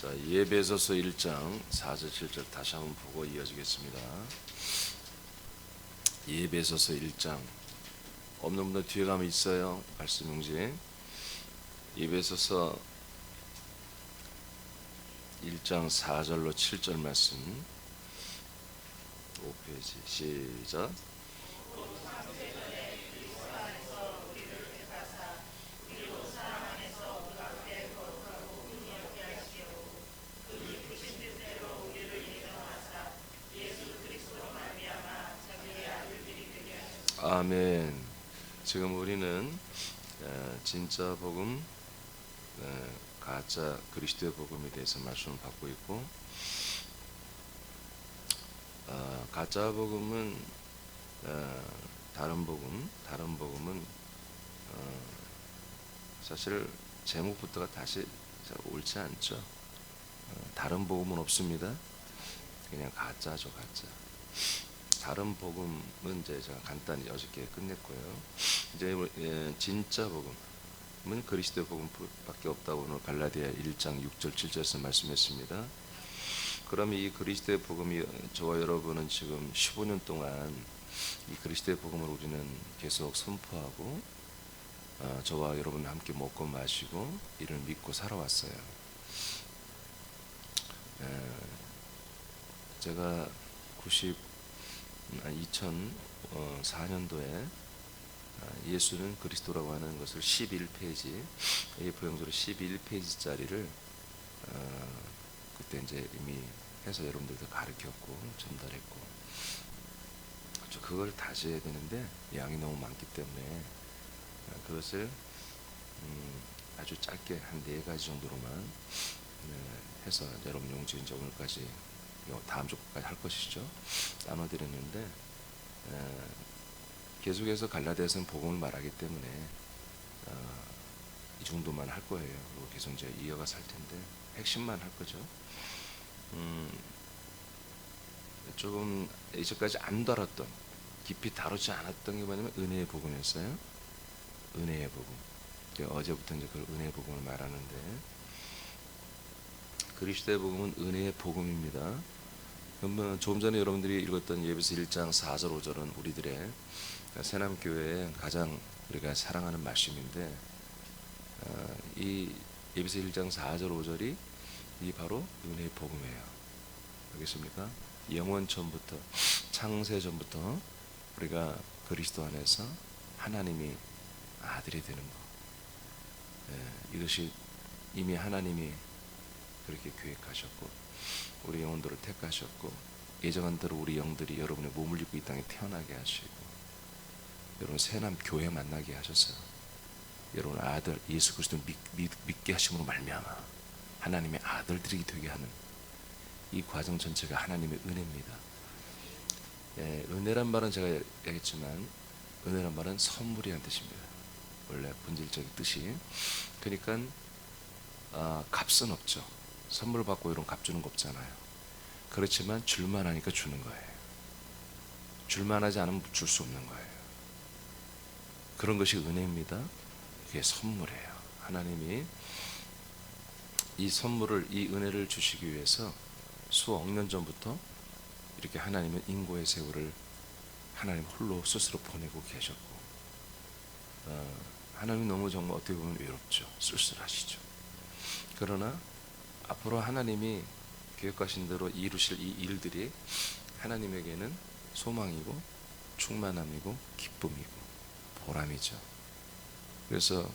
자, 예배소서 1장 4절 7절 다시 한번 보고 이어지겠습니다. 예배소서 1장 없는 분들 뒤에 가면 있어요. 말씀 용지. 예배소서 1장 4절로 7절 말씀 5페이지 시작. 아멘. 지금 우리는 진짜 복음, 가짜 그리스도의 복음에 대해서 말씀을 받고 있고, 가짜 복음은 다른 복음은 사실 제목부터가 다시 잘 옳지 않죠. 다른 복음은 없습니다. 그냥 가짜죠, 가짜. 다른 복음은 이제 제가 간단히 어저께 끝냈고요. 이제 진짜 복음은 그리스도의 복음밖에 없다고 오늘 갈라디아 1장 6절 7절에서 말씀했습니다. 그럼 이 그리스도의 복음이 저와 여러분은 지금 15년 동안 이 그리스도의 복음을 우리는 계속 선포하고 저와 여러분 함께 먹고 마시고 이를 믿고 살아왔어요. 제가 2004년도에 예수는 그리스도라고 하는 것을 11페이지 A4용지로 11페이지짜리를 그때 이제 이미 해서 여러분들도 가르쳤고 전달했고, 그걸 다시 해야 되는데 양이 너무 많기 때문에 그것을 아주 짧게 한 4가지 정도로만 해서 여러분 용지 이제 오늘까지 다음 주까지 할 것이죠. 나눠드렸는데 계속해서 갈라디아서는 복음을 말하기 때문에 이 정도만 할 거예요. 그리고 계속 이제 이어가서 할 텐데 핵심만 할 거죠. 조금 이제까지 안 다뤘던, 깊이 다루지 않았던 게 뭐냐면 은혜의 복음이었어요. 은혜의 복음. 어제부터 이제 그 은혜의 복음을 말하는데, 그리스도의 복음은 은혜의 복음입니다. 그러면 조금 전에 여러분들이 읽었던 예배서 1장 4절 5절은 우리들의 새남교회의 가장 우리가 사랑하는 말씀인데, 이 예배서 1장 4절 5절이 이 바로 은혜의 복음이에요. 알겠습니까? 영원 전부터, 창세 전부터 우리가 그리스도 안에서 하나님이 아들이 되는 것, 이것이 이미 하나님이 그렇게 계획하셨고 우리 영혼들을 택하셨고 예정한 대로 우리 영들이 여러분의 몸을 입고 이 땅에 태어나게 하시고 여러분 새남 교회 만나게 하셨어요. 여러분 아들 예수 그리스도 믿게 하심으로 말미암아 하나님의 아들들이 되게 하는 이 과정 전체가 하나님의 은혜입니다. 은혜란 말은 제가 얘기했지만 은혜란 말은 선물이라는 뜻입니다. 원래 본질적인 뜻이. 그러니까 값은 없죠. 선물 받고 이런 값 주는 거 없잖아요. 그렇지만 줄만 하니까 주는 거예요. 줄만 하지 않으면 줄 수 없는 거예요. 그런 것이 은혜입니다. 그게 선물이에요. 하나님이 이 선물을, 이 은혜를 주시기 위해서 수억 년 전부터 이렇게 하나님은 인고의 세월을 하나님 홀로 스스로 보내고 계셨고, 하나님이 너무 정말 어떻게 보면 외롭죠. 쓸쓸하시죠. 그러나 앞으로 하나님이 계획하신 대로 이루실 이 일들이 하나님에게는 소망이고 충만함이고 기쁨이고 보람이죠. 그래서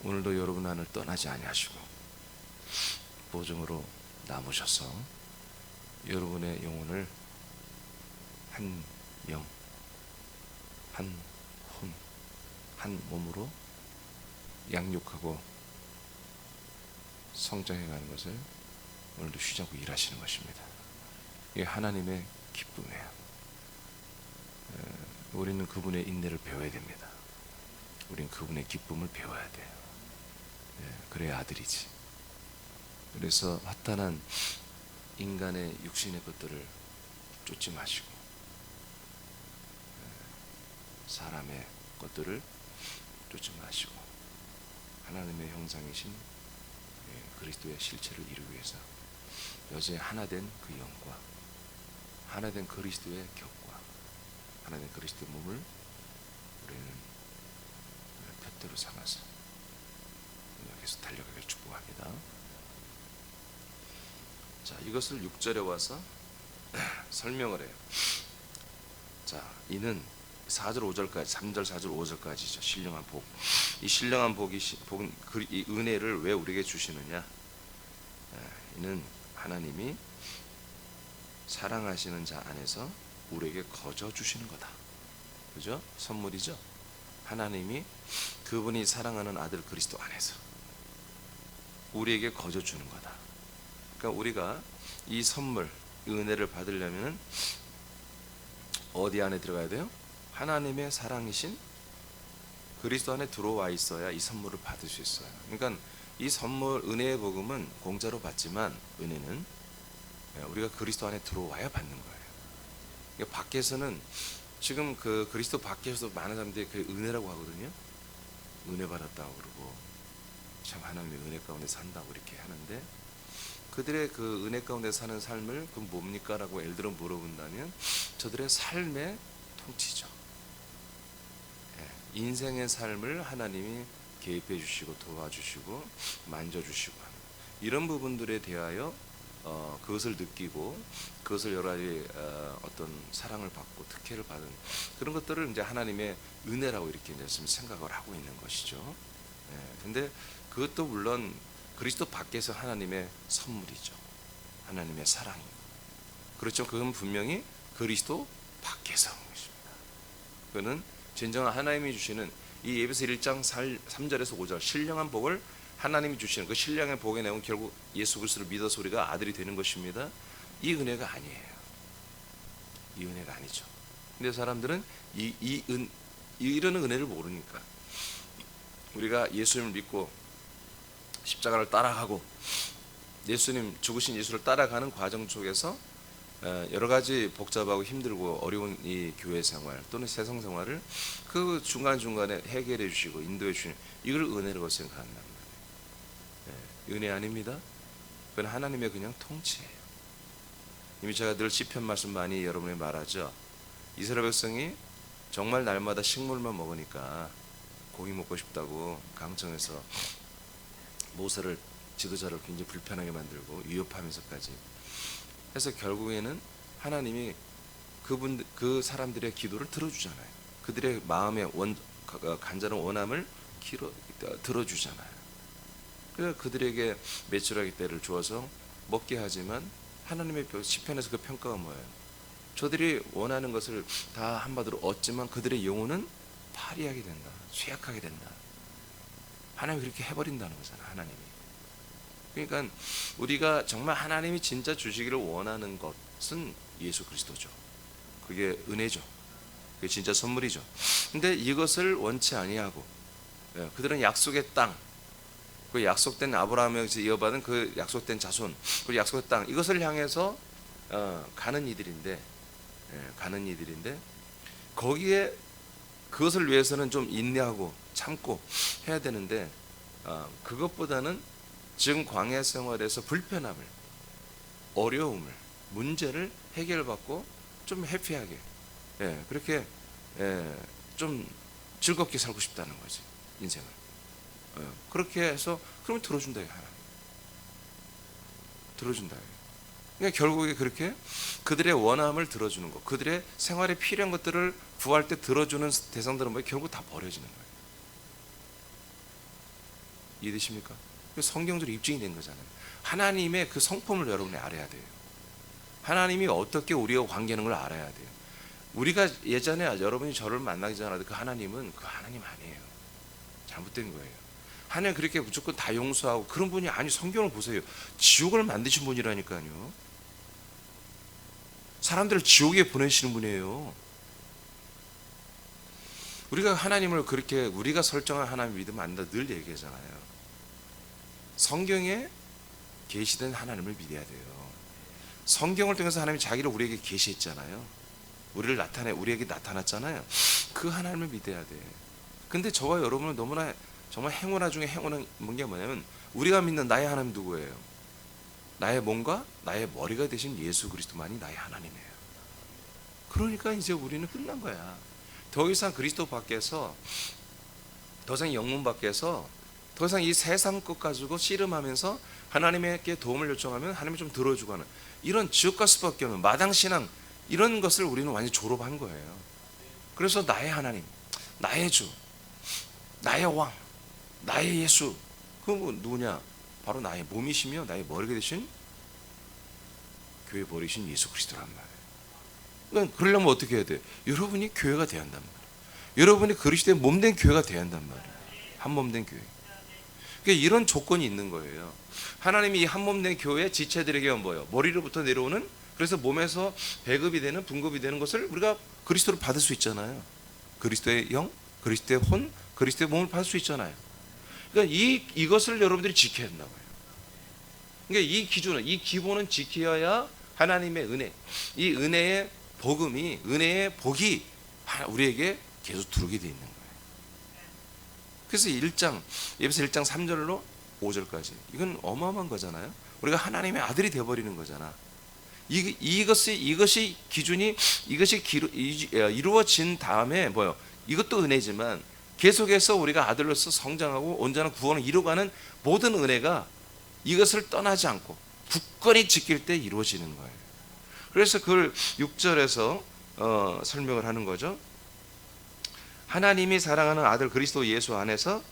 오늘도 여러분 하늘 떠나지 아니하시고 보증으로 남으셔서 여러분의 영혼을 한 영, 한 혼, 한 몸으로 양육하고 성장해가는 것을 오늘도 쉬지 않고 일하시는 것입니다. 이게 하나님의 기쁨이에요. 우리는 그분의 인내를 배워야 됩니다. 우리는 그분의 기쁨을 배워야 돼요. 그래야 아들이지. 그래서 허탄한 인간의 육신의 것들을 쫓지 마시고 사람의 것들을 쫓지 마시고 하나님의 형상이신 그리스도의 실체를 이루기 위해서 여전히 하나된 그 영과 하나된 그리스도의 격과 하나된 그리스도의 몸을 우리는 표대로 삼아서 계속 달려가길 축복합니다. 자, 이것을 6절에 와서 설명을 해요. 자, 이는 4절 5절까지 3절 4절 5절까지죠. 신령한 복. 이 신령한 복이 이 은혜를 왜 우리에게 주시느냐? 이는 하나님이 사랑하시는 자 안에서 우리에게 거저 주시는 거다. 그죠? 선물이죠. 하나님이 그분이 사랑하는 아들 그리스도 안에서 우리에게 거저 주는 거다. 그러니까 우리가 이 선물, 이 은혜를 받으려면 어디 안에 들어가야 돼요? 하나님의 사랑이신 그리스도 안에 들어와 있어야 이 선물을 받을 수 있어요. 그러니까 이 선물, 은혜의 복음은 공짜로 받지만 은혜는 우리가 그리스도 안에 들어와야 받는 거예요. 그러니까 밖에서는 지금 그 그리스도 밖에서도 많은 사람들이 그 은혜라고 하거든요. 은혜 받았다고 그러고 참 하나님의 은혜 가운데 산다고 이렇게 하는데, 그들의 그 은혜 가운데 사는 삶을 그 뭡니까? 라고 예를 들어 물어본다면 저들의 삶의 통치죠. 인생의 삶을 하나님이 개입해 주시고 도와주시고 만져주시고 하는 이런 부분들에 대하여 그것을 느끼고 그것을 여러 가지 어떤 사랑을 받고 특혜를 받은 그런 것들을 이제 하나님의 은혜라고 이렇게 이제 지금 생각을 하고 있는 것이죠. 근데 그것도 물론 그리스도 밖에서 하나님의 선물이죠. 하나님의 사랑이고, 그렇죠. 그건 분명히 그리스도 밖에서 온 것입니다. 그거는 진정한 하나님이 주시는 이 에베소 1장 3절에서 5절 신령한 복을 하나님이 주시는 그 신령의 복의 내용은 결국 예수 그리스도를 믿어서 우리가 아들이 되는 것입니다. 이 은혜가 아니에요. 이 은혜가 아니죠. 근데 사람들은 이런 은혜를 모르니까 우리가 예수님을 믿고 십자가를 따라가고 예수님 죽으신 예수를 따라가는 과정 속에서 여러 가지 복잡하고 힘들고 어려운 이 교회 생활 또는 세상 생활을 그 중간중간에 해결해 주시고 인도해 주시는 이걸 은혜라고 생각한단 말이에요. 은혜 아닙니다. 그건 하나님의 그냥 통치예요. 이미 제가 늘 시편 말씀 많이 여러분이 말하죠. 이스라엘 백성이 정말 날마다 식물만 먹으니까 고기 먹고 싶다고 강청에서 모세를 지도자를 굉장히 불편하게 만들고 위협하면서까지 해서 결국에는 하나님이 그 사람들의 기도를 들어주잖아요. 그들의 마음의 간절한 원함을 들어주잖아요. 그래서 그들에게 메추라기 때를 주어서 먹게 하지만 하나님의 시편에서 그 평가가 뭐예요? 저들이 원하는 것을 다 한마디로 얻지만 그들의 영혼은 파리하게 된다, 쇠약하게 된다. 하나님이 그렇게 해버린다는 거잖아요. 하나님이. 그러니까 우리가 정말 하나님이 진짜 주시기를 원하는 것은 예수 그리스도죠. 그게 은혜죠. 그게 진짜 선물이죠. 근데 이것을 원치 아니하고 그들은 약속의 땅, 그 약속된 아브라함에게서 이어받은 그 약속된 자손, 그 약속의 땅 이것을 향해서 가는 이들인데 거기에 그것을 위해서는 좀 인내하고 참고 해야 되는데 그것보다는 지금 광야 생활에서 불편함을, 어려움을, 문제를 해결받고 좀 해피하게 그렇게 좀 즐겁게 살고 싶다는 거지 인생을. 그렇게 해서 그러면 들어준다 하나님. 들어준다. 그러니까 결국에 그렇게 그들의 원함을 들어주는 것, 그들의 생활에 필요한 것들을 구할 때 들어주는 대상들은 뭐예요? 결국 다 버려지는 거예요. 이해되십니까? 성경적으로 입증이 된 거잖아요. 하나님의 그 성품을 여러분이 알아야 돼요. 하나님이 어떻게 우리와 관계하는 걸 알아야 돼요. 우리가 예전에 여러분이 저를 만나기 전에 그 하나님은 그 하나님 아니에요. 잘못된 거예요. 하나님 그렇게 무조건 다 용서하고 그런 분이 아니. 성경을 보세요. 지옥을 만드신 분이라니까요. 사람들을 지옥에 보내시는 분이에요. 우리가 하나님을 그렇게 우리가 설정한 하나님 믿으면 안 된다 늘 얘기하잖아요. 성경에 계시된 하나님을 믿어야 돼요. 성경을 통해서 하나님이 자기를 우리에게 계시했잖아요. 우리에게 나타났잖아요. 그 하나님을 믿어야 돼. 근데 저와 여러분은 너무나 정말 행운아 중에 행운한 게 뭐냐면 우리가 믿는 나의 하나님 누구예요? 나의 몸과 나의 머리가 되신 예수 그리스도만이 나의 하나님이에요. 그러니까 이제 우리는 끝난 거야. 더 이상 그리스도 밖에서, 더 이상 영문 밖에서, 더 이상 이 세상 것 가지고 씨름하면서 하나님에게 도움을 요청하면 하나님이 좀 들어주고 하는 이런 지옥 갈 수밖에 없는 마당신앙, 이런 것을 우리는 완전히 졸업한 거예요. 그래서 나의 하나님, 나의 주, 나의 왕, 나의 예수, 그 누구냐? 바로 나의 몸이시며 나의 머리가 되신 교회 머리신 예수 그리스도란 말이에요. 그러니까 그러려면 어떻게 해야 돼? 여러분이 교회가 돼야 한단 말이에요. 여러분이 그리스도의 몸된 교회가 돼야 한단 말이에요. 한 몸된 교회. 그러니까 이런 조건이 있는 거예요. 하나님이 이 한 몸된 교회 지체들에게 뭐예요? 머리로부터 내려오는, 그래서 몸에서 배급이 되는, 분급이 되는 것을 우리가 그리스도를 받을 수 있잖아요. 그리스도의 영, 그리스도의 혼, 그리스도의 몸을 받을 수 있잖아요. 그러니까 이것을 여러분들이 지켜야 된다고요. 그러니까 이 기준은, 이 기본은 지켜야 하나님의 은혜, 이 은혜의 복음이, 은혜의 복이 우리에게 계속 들어오게 돼 있는 거예요. 그래서 1장, 에베소 1장 3절로 5절까지 이건 어마어마한 거잖아요. 우리가 하나님의 아들이 되어버리는 거잖아. 이것이 기준이, 이것이 이루어진 다음에 뭐요? 이것도 은혜지만 계속해서 우리가 아들로서 성장하고 온전한 구원을 이루어가는 모든 은혜가 이것을 떠나지 않고 굳건히 지킬 때 이루어지는 거예요. 그래서 그걸 6절에서 설명을 하는 거죠. 하나님이 사랑하는 아들 그리스도 예수 안에서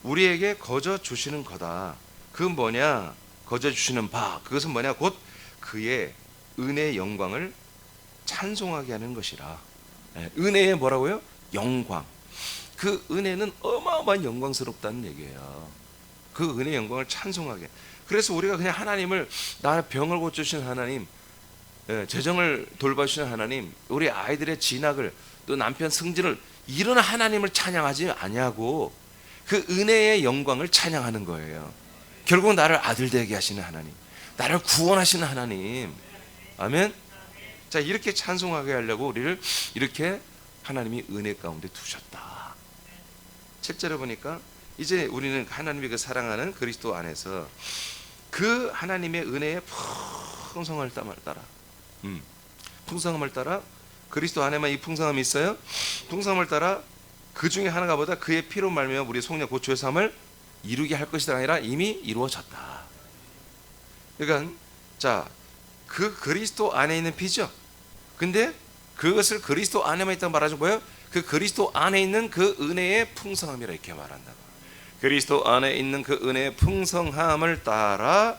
우리에게 거저 주시는 거다. 그건 뭐냐? 거저 주시는 바, 그것은 뭐냐? 곧 그의 은혜의 영광을 찬송하게 하는 것이라. 은혜의 뭐라고요? 영광. 그 은혜는 어마어마한 영광스럽다는 얘기예요. 그 은혜의 영광을 찬송하게. 그래서 우리가 그냥 하나님을, 나 병을 고쳐주시는 하나님, 재정을 돌봐주시는 하나님, 우리 아이들의 진학을, 또 남편 승진을, 이런 하나님을 찬양하지 아니하고 그 은혜의 영광을 찬양하는 거예요. 결국 나를 아들 되게 하시는 하나님, 나를 구원하시는 하나님. 아멘. 자, 이렇게 찬송하게 하려고 우리를 이렇게 하나님이 은혜 가운데 두셨다. 7절에 보니까 이제 우리는 하나님이 그 사랑하는 그리스도 안에서 그 하나님의 은혜의 풍성함을 따라, 풍성함을 따라, 그리스도 안에만 이 풍성함이 있어요. 풍성함을 따라 그 중에 하나가 보다 그의 피로 말미암아 우리 속량 곧 죄 사함을 이루게 할 것이다 아니라 이미 이루어졌다. 그러니까 자, 그 그리스도 안에 있는 피죠. 근데 그것을 그리스도 안에만 있다고 말하죠. 뭐예요? 그 그리스도 안에 있는 그 은혜의 풍성함이라 이렇게 말한다고. 그리스도 안에 있는 그 은혜의 풍성함을 따라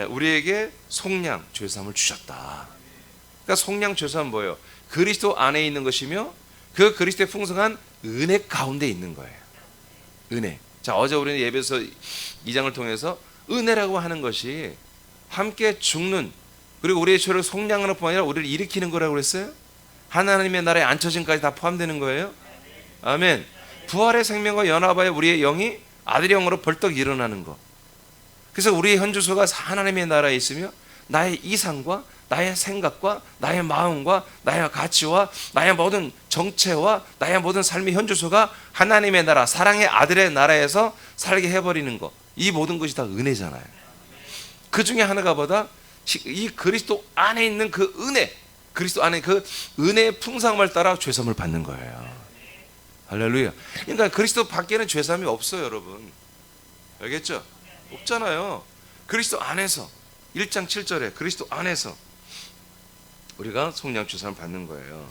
우리에게 속량 죄 사함을 주셨다. 그러니까 속량 죄 사함은 뭐예요? 그리스도 안에 있는 것이며 그 그리스도의 풍성한 은혜 가운데 있는 거예요. 은혜. 자, 어제 우리는 예배서 2장을 통해서 은혜라고 하는 것이 함께 죽는, 그리고 우리의 죄를 속량하는 뿐만 아니라 우리를 일으키는 거라고 그랬어요. 하나님의 나라에 앉혀짐까지 다 포함되는 거예요. 아멘. 부활의 생명과 연합하여 우리의 영이 아들의 영으로 벌떡 일어나는 것. 그래서 우리의 현주소가 하나님의 나라에 있으며 나의 이상과 나의 생각과 나의 마음과 나의 가치와 나의 모든 정체와 나의 모든 삶의 현주소가 하나님의 나라, 사랑의 아들의 나라에서 살게 해버리는 것. 이 모든 것이 다 은혜잖아요. 그 중에 하나가 보다 이 그리스도 안에 있는 그 은혜, 그리스도 안에 그 은혜의 풍성함을 따라 죄사함을 받는 거예요. 할렐루야. 그러니까 그리스도 밖에는 죄사함이 없어요, 여러분. 알겠죠? 없잖아요. 그리스도 안에서 1장 7절에 그리스도 안에서 우리가 속량 죄사함을 받는 거예요.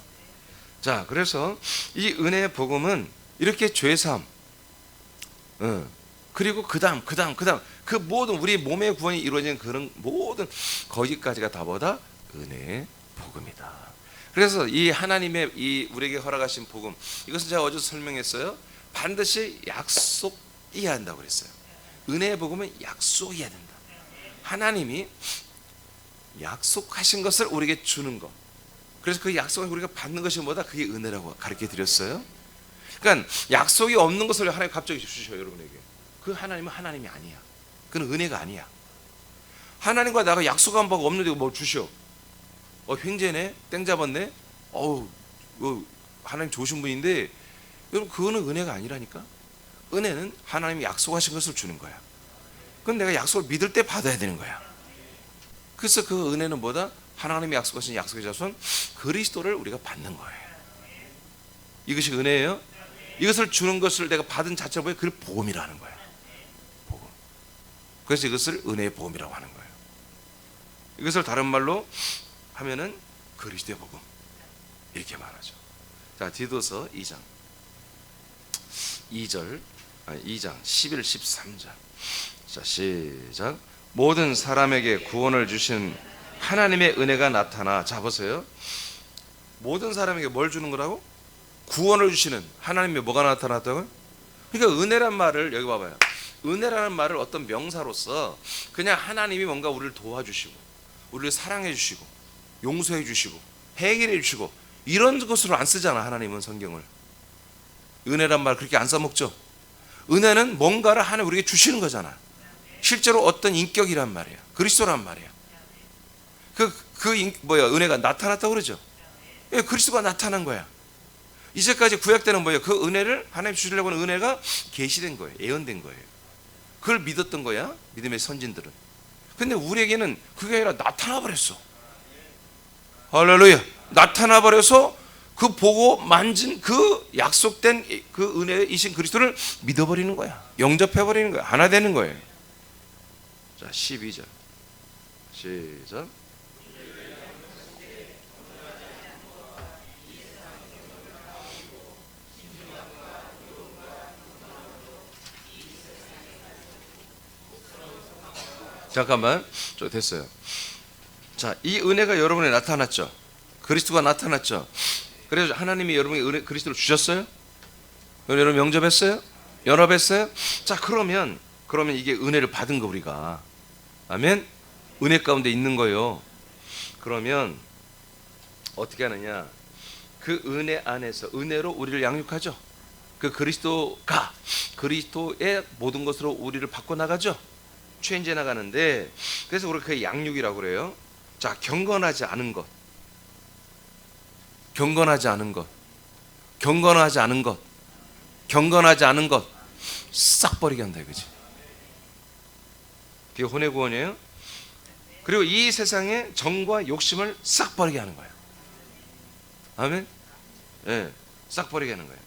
자, 그래서 이 은혜의 복음은 이렇게 죄사함, 그리고 그다음 그 모든 우리 몸의 구원이 이루어지는 그런 모든 거기까지가 다보다 은혜의 복음이다. 그래서 이 하나님의 이 우리에게 허락하신 복음, 이것은 제가 어제 설명했어요. 반드시 약속이어야 한다고 그랬어요. 은혜의 복음은 약속이어야 된다. 하나님이 약속하신 것을 우리에게 주는 것. 그래서 그 약속을 우리가 받는 것이 뭐다? 그게 은혜라고 가르쳐 드렸어요. 그러니까 약속이 없는 것을 하나님 갑자기 주셔요, 여러분에게. 그 하나님은 하나님이 아니야. 그는 은혜가 아니야. 하나님과 나가 약속한 바가 없는데 뭐 주셔? 횡재네, 땡 잡았네. 하나님 좋으신 분인데, 여러분 그거는 은혜가 아니라니까. 은혜는 하나님이 약속하신 것을 주는 거야. 그건 내가 약속을 믿을 때 받아야 되는 거야. 그래서 그 은혜는 뭐다? 하나님이 약속하신 약속의 자손 그리스도를 우리가 받는 거예요. 이것이 은혜예요. 이것을 주는 것을 내가 받은 자체를 보여 그걸 복음이라는 거예요. 복음. 그래서 이것을 은혜의 복음이라고 하는 거예요. 이것을 다른 말로 하면은 그리스도의 복음 이렇게 말하죠. 자, 디도서 2장 11, 13절. 자, 시작. 모든 사람에게 구원을 주신 하나님의 은혜가 나타나. 자, 보세요. 모든 사람에게 뭘 주는 거라고? 구원을 주시는 하나님의 뭐가 나타났다고요? 그러니까 은혜란 말을 여기 봐봐요. 은혜라는 말을 어떤 명사로서 그냥 하나님이 뭔가 우리를 도와주시고 우리를 사랑해 주시고 용서해 주시고 해결해 주시고 이런 것으로 안 쓰잖아. 하나님은 성경을 은혜란 말 그렇게 안 써먹죠. 은혜는 뭔가를 하나님 우리에게 주시는 거잖아. 실제로 어떤 인격이란 말이야. 그리스도란 말이야. 은혜가 나타났다고 그러죠. 그리스도가 나타난 거야. 이제까지 구약 때는 뭐예요? 그 은혜를 하나님 주시려고 하는 은혜가 계시된 거예요. 예언된 거예요. 그걸 믿었던 거야. 믿음의 선진들은. 근데 우리에게는 그게 아니라 나타나 버렸어. 할렐루야. 나타나 버려서 그 보고 만진 그 약속된 그 은혜이신 그리스도를 믿어버리는 거야. 영접해 버리는 거야. 하나 되는 거예요. 자, 12절 시작. 잠깐만, 저 됐어요. 자, 이 은혜가 여러분에 나타났죠. 그리스도가 나타났죠. 그래서 하나님이 여러분에게 그리스도를 주셨어요. 여러분 영접했어요? 연합했어요? 자, 그러면 이게 은혜를 받은 거 우리가. 아멘. 은혜 가운데 있는 거요. 그러면 어떻게 하느냐? 그 은혜 안에서 은혜로 우리를 양육하죠. 그 그리스도가 그리스도의 모든 것으로 우리를 바꿔 나가죠. 체인지해 나가는데, 그래서 우리가 그게 양육이라고 그래요. 자, 경건하지 않은 것, 경건하지 않은 것, 경건하지 않은 것, 경건하지 않은 것 싹 버리게 한다 이거지. 그게 혼의 구원이에요. 그리고 이 세상의 정과 욕심을 싹 버리게 하는 거예요. 아멘. 예, 싹 버리게 하는 거예요.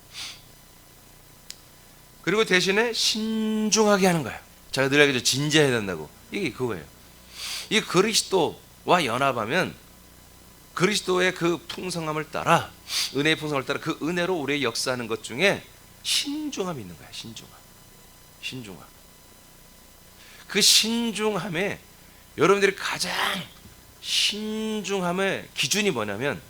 그리고 대신에 신중하게 하는 거예요. 제가 늘 얘기하죠. 진지해야 된다고. 이게 그거예요. 이 그리스도와 연합하면 그리스도의 그 풍성함을 따라, 은혜의 풍성함을 따라 그 은혜로 우리의 역사하는 것 중에 신중함이 있는 거야. 신중함. 그 신중함에 여러분들이 가장 신중함의 기준이 뭐냐면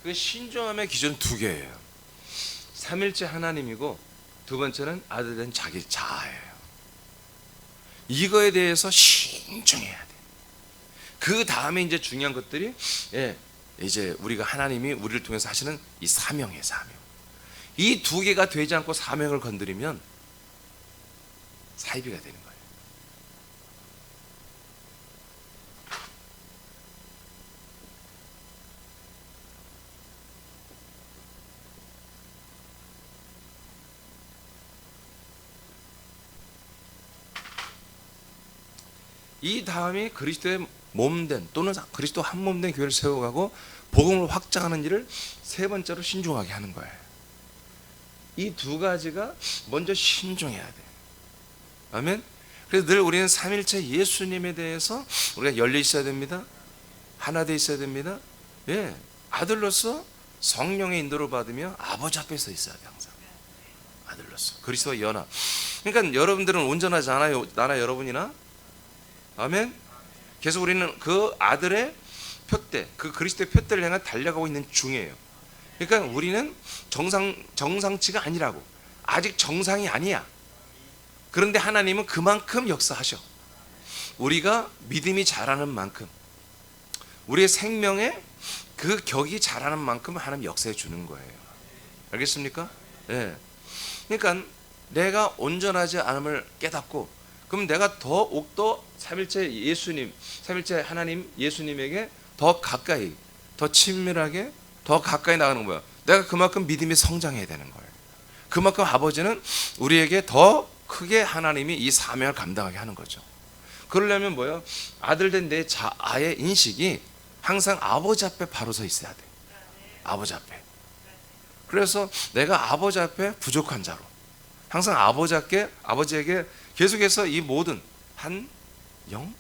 그 신중함의 기준은 두 개예요. 삼일째 하나님이고 두 번째는 아들 된 자기 자아예요. 이거에 대해서 신중해야 돼. 그 다음에 이제 중요한 것들이 이제 우리가 하나님이 우리를 통해서 하시는 이 사명이에요. 사명. 이 두 개가 되지 않고 사명을 건드리면 사이비가 되는 거예요. 이 다음에 그리스도의 몸된 또는 그리스도 한 몸된 교회를 세워가고 복음을 확장하는 일을 세 번째로 신중하게 하는 거예요. 이 두 가지가 먼저 신중해야 돼. 아멘. 그래서 늘 우리는 삼일체 예수님에 대해서 우리가 열려 있어야 됩니다. 하나 돼 있어야 됩니다. 예, 아들로서 성령의 인도를 받으며 아버지 앞에 서 있어야 돼. 항상 아들로서 그리스도와 연합. 그러니까 여러분들은 온전하지 않아요. 나나 여러분이나. 아멘. 그래서 우리는 그 아들의 표대, 그 그리스도의 표대를 향해 달려가고 있는 중이에요. 그러니까 우리는 정상치가 아니라고. 아직 정상이 아니야. 그런데 하나님은 그만큼 역사하셔. 우리가 믿음이 자라는 만큼, 우리의 생명에 그 격이 자라는 만큼 하나님 역사해 주는 거예요. 알겠습니까? 예. 그러니까 내가 온전하지 않음을 깨닫고, 그럼 내가 더욱더 삼일체 예수님, 삼일체 하나님 예수님에게 더 가까이, 더 친밀하게, 더 가까이 나가는 거야. 내가 그만큼 믿음이 성장해야 되는 거예요. 그만큼 아버지는 우리에게 더 크게 하나님이 이 사명을 감당하게 하는 거죠. 그러려면 뭐예요? 아들된 내 자아의 인식이 항상 아버지 앞에 바로 서 있어야 돼. 아버지 앞에. 그래서 내가 아버지 앞에 부족한 자로, 항상 아버지에게 계속해서 이 모든 한 영,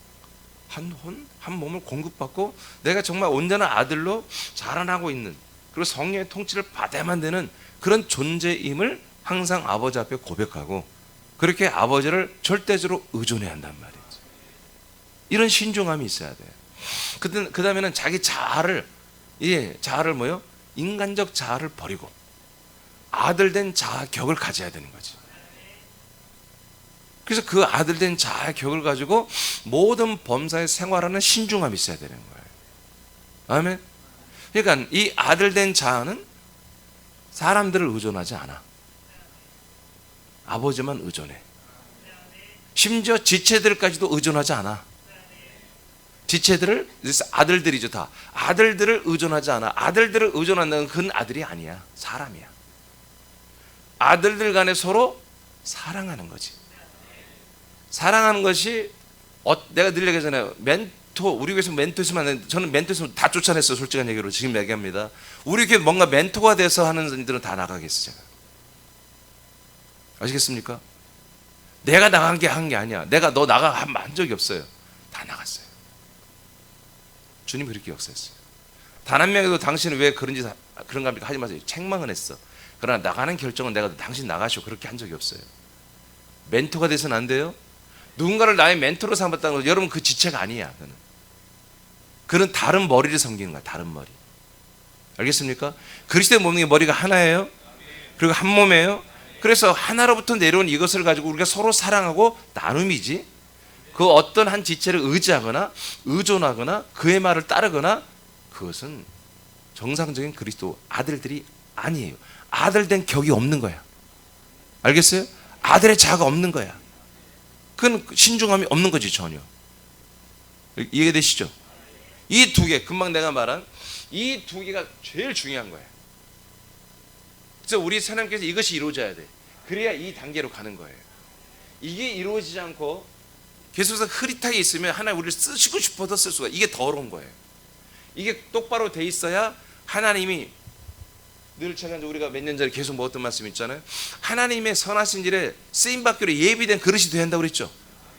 한 혼, 한 몸을 공급받고 내가 정말 온전한 아들로 자라나고 있는, 그리고 성령의 통치를 받아야만 되는 그런 존재임을 항상 아버지 앞에 고백하고, 그렇게 아버지를 절대적으로 의존해야 한단 말이에요. 이런 신중함이 있어야 돼요. 그 다음에는 자기 자아를 뭐요? 인간적 자아를 버리고 아들된 자아 격을 가져야 되는 거지. 그래서 그 아들된 자아의 격을 가지고 모든 범사에 생활하는 신중함이 있어야 되는 거예요. 아멘. 그러니까 이 아들된 자아는 사람들을 의존하지 않아. 아버지만 의존해. 심지어 지체들까지도 의존하지 않아. 지체들을, 아들들이죠, 다. 아들들을 의존하지 않아. 아들들을 의존한다는 그건 아들이 아니야. 사람이야. 아들들 간에 서로 사랑하는 거지. 사랑하는 것이, 내가 늘 얘기하잖아요. 우리 교회에서 멘토 있으면 안 되는데, 저는 멘토 있으면 다 쫓아냈어요. 솔직한 얘기로 지금 얘기합니다. 우리 교회 뭔가 멘토가 돼서 하는 분들은 다 나가겠어, 제가. 아시겠습니까? 내가 나간 게 아니야. 내가 너 나가 한 적이 없어요. 다 나갔어요. 주님 그렇게 역사했어요. 단 한 명에도 당신은 왜 그런가 합니까? 하지 마세요. 책망은 했어. 그러나 나가는 결정은 내가 당신 나가시오 그렇게 한 적이 없어요. 멘토가 돼서는 안 돼요. 누군가를 나의 멘토로 삼았다는 거, 여러분 그 지체가 아니야. 그는 다른 머리를 섬기는 거야. 다른 머리. 알겠습니까? 그리스도의 몸의 머리가 하나예요. 그리고 한 몸이에요. 그래서 하나로부터 내려온 이것을 가지고 우리가 서로 사랑하고 나눔이지, 그 어떤 한 지체를 의지하거나 의존하거나 그의 말을 따르거나, 그것은 정상적인 그리스도 아들들이 아니에요. 아들된 격이 없는 거야. 알겠어요? 아들의 자아가 없는 거야. 그건 신중함이 없는 거지, 전혀. 이해되시죠? 이 두 개, 금방 내가 말한 이 두 개가 제일 중요한 거야. 그래서 우리 하나님께서 이것이 이루어져야 돼. 그래야 이 단계로 가는 거예요. 이게 이루어지지 않고 계속해서 흐릿하게 있으면 하나님 우리를 쓰시고 싶어도 쓸 수가, 이게 더러운 거예요. 이게 똑바로 돼 있어야 하나님이, 늘 제가 우리가 몇 년 전에 계속 먹었던 말씀 있잖아요. 하나님의 선하신 일에 쓰임받기로 예비된 그릇이 돼야 한다고 그랬죠.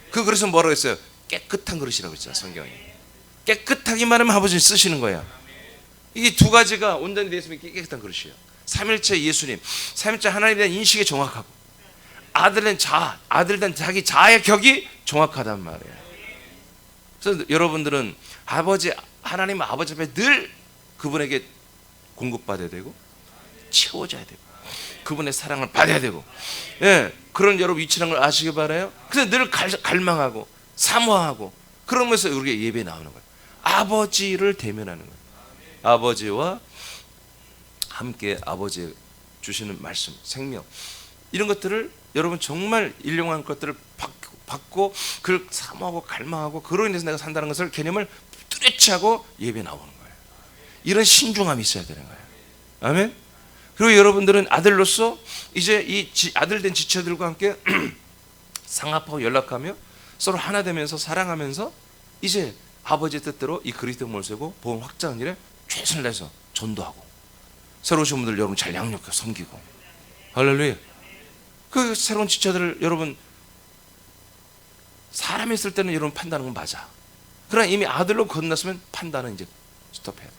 그 그릇은 뭐라고 했어요? 깨끗한 그릇이라고 했죠, 성경이. 깨끗하기만 하면 아버지는 쓰시는 거야. 이게 두 가지가 온전히 되어 있으면 깨끗한 그릇이에요. 삼일체 예수님, 삼일체 하나님에 대한 인식이 정확하고, 아들된 자기 자아의 격이 정확하단 말이에요. 그래서 여러분들은 하나님 아버지 앞에 늘 그분에게 공급받아야 되고, 채워져야 되고, 그분의 사랑을 받아야 되고, 그런 여러분 위치라는 걸 아시기 바라요. 그래서 늘 갈망하고 사모하고, 그러면서 우리가 예배에 나오는 거예요. 아버지를 대면하는 거예요. 아버지와 함께 아버지 주시는 말씀, 생명, 이런 것들을 여러분 정말 일용할 것들을 받고 그걸 사모하고 갈망하고, 그로 인해서 내가 산다는 것을 개념을 뚜렷이하고 예배 나오는 거예요. 이런 신중함이 있어야 되는 거예요. 아멘. 그리고 여러분들은 아들로서 이제 이 아들된 지체들과 함께 상합하고 연락하며 서로 하나 되면서 사랑하면서 이제 아버지의 뜻대로 이 그리스도 몸을 세고 복음 확장하는 일에 최선을 다해서 전도하고, 새로 오신 분들 여러분 잘 양육하고 섬기고. 할렐루야. 그 새로운 지체들을 여러분, 사람이 있을 때는 여러분 판단하는 건 맞아. 그러나 이미 아들로 건넜으면 판단은 이제 스톱해야 돼.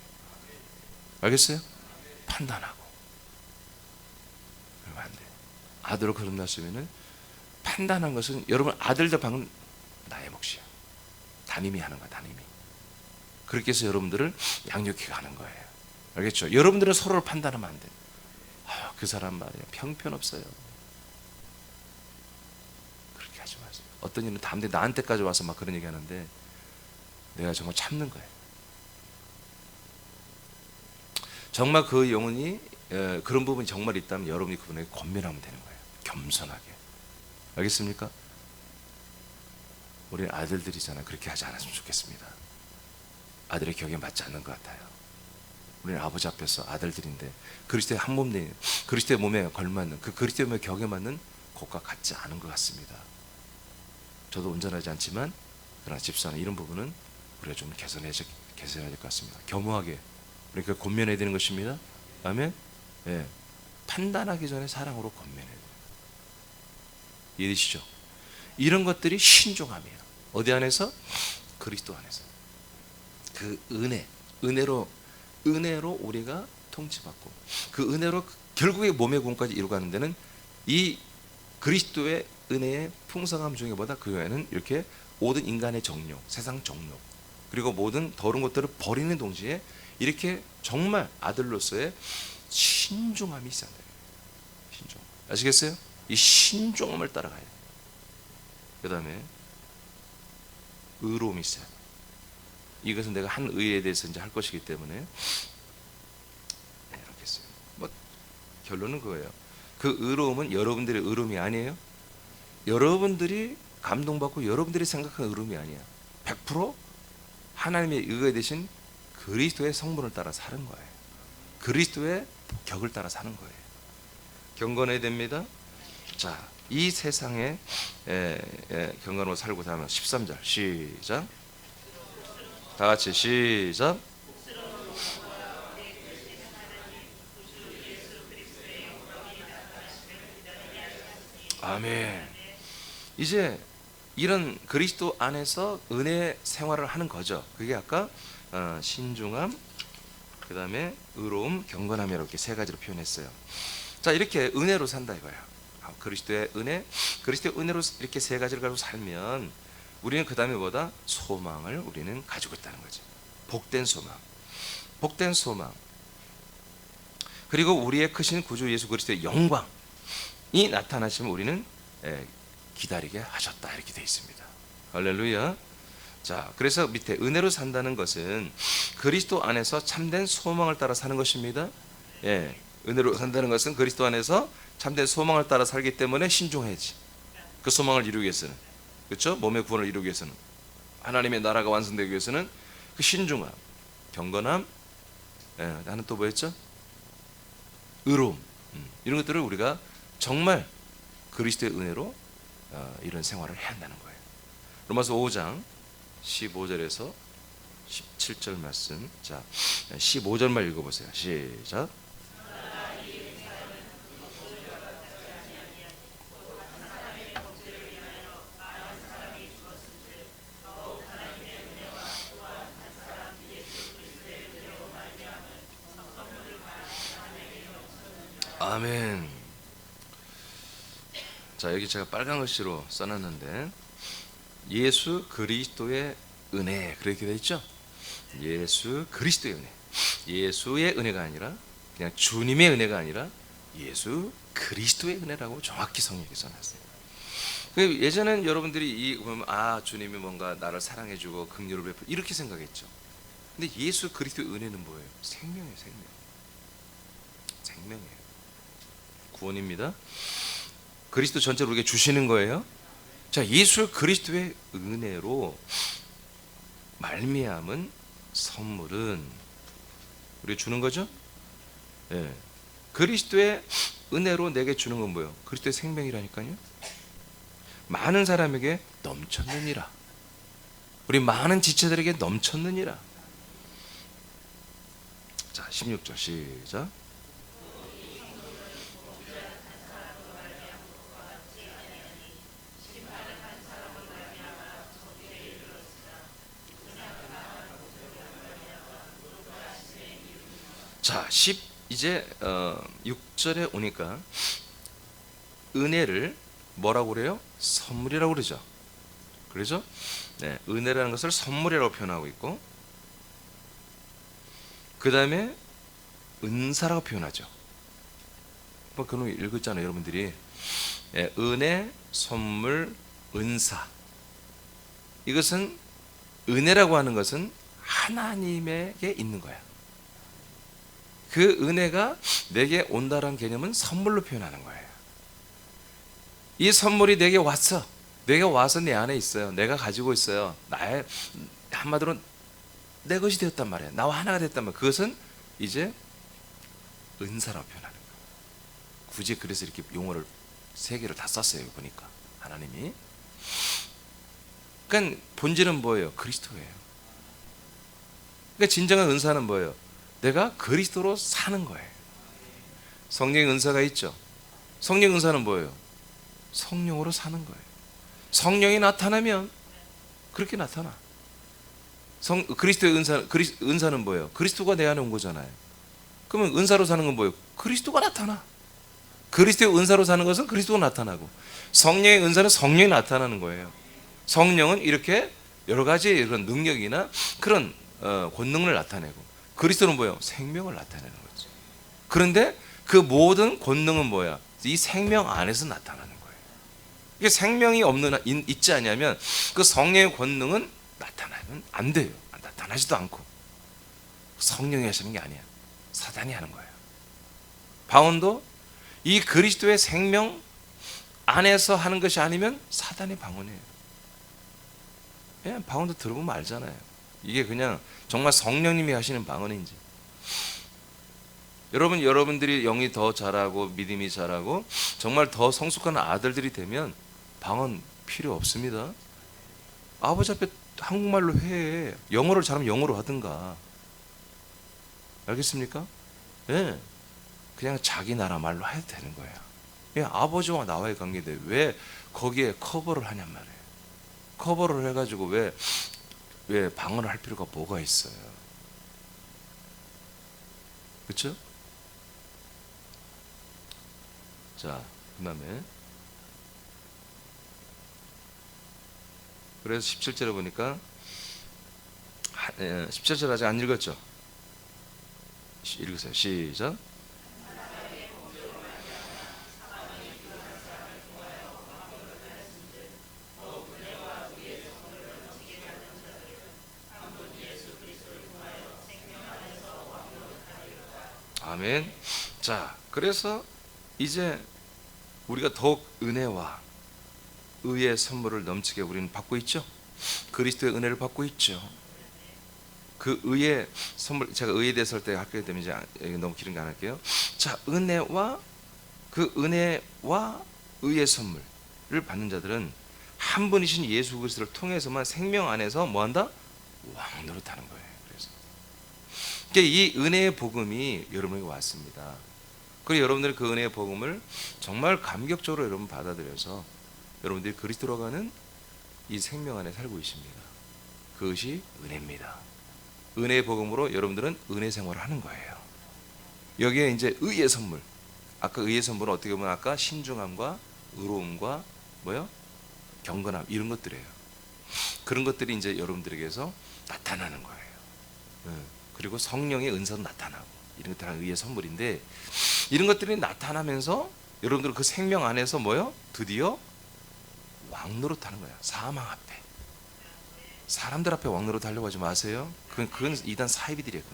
알겠어요? 판단하고. 그러면 안 돼. 아들로 건넜으면은 판단한 것은 여러분 아들들 방은 나의 몫이야. 담임이 하는 거야, 담임이. 그렇게 해서 여러분들을 양육해 가는 거예요. 알겠죠? 여러분들은 서로를 판단하면 안 돼. 그 사람 말이야, 형편없어요. 그렇게 어떤 일은 다음에 나한테까지 와서 막 그런 얘기 하는데 내가 정말 참는 거예요. 정말 그 영혼이 그런 부분이 정말 있다면 여러분이 그분에게 권면하면 되는 거예요. 겸손하게. 알겠습니까? 우리는 아들들이잖아요. 그렇게 하지 않았으면 좋겠습니다. 아들의 격에 맞지 않는 것 같아요. 우리는 아버지 앞에서 아들들인데 그리스도의 한 몸 내 그리스도의 몸에 걸맞는 그 그리스도의 몸의 격에 맞는 것과 같지 않은 것 같습니다. 저도 온전하지 않지만 그러나 집사는 이런 부분은 우리가 좀 개선해야 될 것 같습니다. 겸허하게 우리가 권면해야 되는 것입니다. 아멘. 예. 판단하기 전에 사랑으로 권면해야 돼요. 이해되시죠? 이런 것들이 신중함이에요. 어디 안에서? 그리스도 안에서. 그 은혜로 우리가 통치받고 그 은혜로 결국에 몸의 구원까지 이루어가는 데는 이 그리스도의 은혜의 풍성함 중에 보다 그 외에는 이렇게 모든 인간의 정욕, 세상 정욕 그리고 모든 더러운 것들을 버리는 동시에 이렇게 정말 아들로서의 신중함이 있어야 돼요. 신중. 아시겠어요? 이 신중함을 따라가야 돼요. 그 다음에 의로움이 있어야 돼요. 이것은 내가 한 의에 대해서 이제 할 것이기 때문에 이렇게 했어요. 뭐 결론은 그거예요. 그 의로움은 여러분들의 의로움이 아니에요. 여러분들이 감동받고 여러분들이 생각하는 의로움이 아니야. 100% 하나님의 의가 되신 그리스도의 성분을 따라 사는 거예요. 그리스도의 격을 따라 사는 거예요. 경건해야 됩니다. 자, 이 세상에 경건으로 살고자 하면 13절 시작. 다 같이 시작. 아멘. 이제 이런 그리스도 안에서 은혜 생활을 하는 거죠. 그게 아까 신중함, 그 다음에 의로움, 경건함 이렇게 세 가지로 표현했어요. 자, 이렇게 은혜로 산다 이거야. 그리스도의 은혜, 그리스도의 은혜로 이렇게 세 가지를 가지고 살면 우리는 그 다음에 뭐다? 소망을 우리는 가지고 있다는 거지. 복된 소망, 복된 소망. 그리고 우리의 크신 구주 예수 그리스도의 영광이 나타나시면 우리는 기다리게 하셨다 이렇게 되어 있습니다. 할렐루야. 자, 그래서 밑에 은혜로 산다는 것은 그리스도 안에서 참된 소망을 따라 사는 것입니다. 예, 은혜로 산다는 것은 그리스도 안에서 참된 소망을 따라 살기 때문에 신중해야지. 그 소망을 이루기 위해서는, 그렇죠? 몸의 구원을 이루기 위해서는, 하나님의 나라가 완성되기 위해서는 그 신중함, 경건함, 나는 또 뭐였죠? 의로움, 이런 것들을 우리가 정말 그리스도의 은혜로 이런 생활을 해야 한다는 거예요. 로마서 5장 15절에서 17절 말씀. 자, 15절만 읽어보세요. 시작. 아멘. 자, 여기 제가 빨간 글씨로 써놨는데 예수 그리스도의 은혜 그렇게 되어 있죠. 예수 그리스도의 은혜. 예수의 은혜가 아니라 그냥 주님의 은혜가 아니라 예수 그리스도의 은혜라고 정확히 성경에 써놨어요. 예전엔 여러분들이 보면 주님이 뭔가 나를 사랑해주고 긍휼을 베풀 이렇게 생각했죠. 근데 예수 그리스도의 은혜는 뭐예요? 생명이에요. 생명이에요. 구원입니다. 그리스도 전체로 우리에게 주시는 거예요. 자, 예수 그리스도의 은혜로 말미암은 선물은 우리 주는 거죠. 예. 그리스도의 은혜로 내게 주는 건 뭐예요? 그리스도의 생명이라니까요. 많은 사람에게 넘쳤느니라. 우리 많은 지체들에게 넘쳤느니라. 자, 16절 시작. 자, 이제 6절에 오니까 은혜를 뭐라고 그래요? 선물이라고 그러죠. 그렇죠? 네, 은혜라는 것을 선물이라고 표현하고 있고 그 다음에 은사라고 표현하죠. 뭐 그런 거 읽었잖아요, 여러분들이. 예, 은혜, 선물, 은사. 이것은 은혜라고 하는 것은 하나님에게 있는 거야. 그 은혜가 내게 온다라는 개념은 선물로 표현하는 거예요. 이 선물이 내게 왔어. 내가 와서 내 안에 있어요. 내가 가지고 있어요. 나의, 한마디로 내 것이 되었단 말이야. 나와 하나가 됐단 말이야. 그것은 이제 은사라고 표현하는 거예요. 굳이 그래서 이렇게 용어를 세 개를 다 썼어요. 보니까 하나님이. 그러니까 본질은 뭐예요? 그리스도예요. 그러니까 진정한 은사는 뭐예요? 내가 그리스도로 사는 거예요. 성령의 은사가 있죠. 성령 은사는 뭐예요? 성령으로 사는 거예요. 성령이 나타나면 그렇게 나타나. 그리스도의 은사는 뭐예요? 그리스도가 내 안에 온 거잖아요. 그러면 은사로 사는 건 뭐예요? 그리스도가 나타나. 그리스도의 은사로 사는 것은 그리스도가 나타나고, 성령의 은사는 성령이 나타나는 거예요. 성령은 이렇게 여러 가지 그런 능력이나 그런 권능을 나타내고, 그리스도는 뭐예요? 생명을 나타내는 거죠. 그런데 그 모든 권능은 뭐야? 이 생명 안에서 나타나는 거예요. 이게 생명이 있지 않냐면 그 성령의 권능은 나타나면 안 돼요. 나타나지도 않고. 성령이 하시는 게 아니야. 사단이 하는 거예요. 방언도 이 그리스도의 생명 안에서 하는 것이 아니면 사단의 방언이에요. 그냥 방언도 들어보면 알잖아요. 이게 그냥 정말 성령님이 하시는 방언인지. 여러분들이 영이 더 자라고 믿음이 자라고 정말 더 성숙한 아들들이 되면 방언 필요 없습니다. 아버지 앞에 한국말로 해. 영어를 잘하면 영어로 하든가. 알겠습니까? 예. 그냥 자기 나라 말로 해도 되는 거예요. 예, 아버지와 나와의 관계인데 왜 거기에 커버를 하냔 말이에요. 커버를 해가지고 왜 방언을 할 필요가 뭐가 있어요? 그렇죠? 자, 그 다음에 그래서 17절에 보니까 17절 아직 안 읽었죠? 읽으세요. 시작. 아멘. 자, 그래서 이제 우리가 더욱 은혜와 의의 선물을 넘치게 우리는 받고 있죠. 그리스도의 은혜를 받고 있죠. 그 의의 선물, 제가 의에 대해서 할 때 하게 되면 이제 너무 길은 거 안 할게요. 자, 은혜와 의의 선물을 받는 자들은 한 분이신 예수 그리스도를 통해서만 생명 안에서 뭐한다? 왕노릇하는 거예요. 그래서 이 은혜의 복음이 여러분에게 왔습니다. 그리고 여러분들이 그 은혜의 복음을 정말 감격적으로 여러분 받아들여서 여러분들이 그리스도로 가는 이 생명 안에 살고 있습니다. 그것이 은혜입니다. 은혜의 복음으로 여러분들은 은혜 생활을 하는 거예요. 여기에 이제 의의 선물. 아까 의의 선물은 어떻게 보면 아까 신중함과 의로움과 뭐요? 경건함 이런 것들이에요. 그런 것들이 이제 여러분들에게서 나타나는 거예요. 그리고 성령의 은사도 나타나고 이런 것들은 의의 선물인데, 이런 것들이 나타나면서 여러분들은 그 생명 안에서 뭐요? 드디어 왕노릇하는 거야. 사망 앞에. 사람들 앞에 왕노릇 하려고 하지 마세요. 그건 이단 사이비들이에요.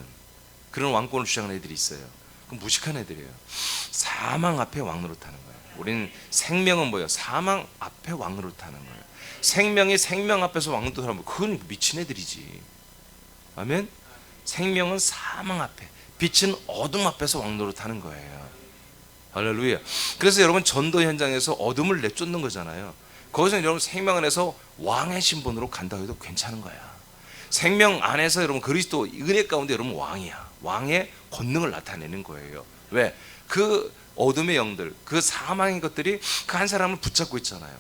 그런 왕권을 주장하는 애들이 있어요. 그건 무식한 애들이에요. 사망 앞에 왕노릇하는 거예요. 우리는 생명은 뭐예요? 사망 앞에 왕노릇하는 거예요. 생명이 생명 앞에서 왕노릇하면 그건 미친 애들이지. 아멘. 생명은 사망 앞에, 빛은 어둠 앞에서 왕노릇하는 거예요. 할렐루야. 그래서 여러분 전도 현장에서 어둠을 내쫓는 거잖아요. 거기서 여러분 생명 안에서 왕의 신분으로 간다 해도 괜찮은 거야. 생명 안에서 여러분 그리스도 은혜 가운데 여러분 왕이야. 왕의 권능을 나타내는 거예요. 왜? 그 어둠의 영들, 그 사망의 것들이 그 한 사람을 붙잡고 있잖아요.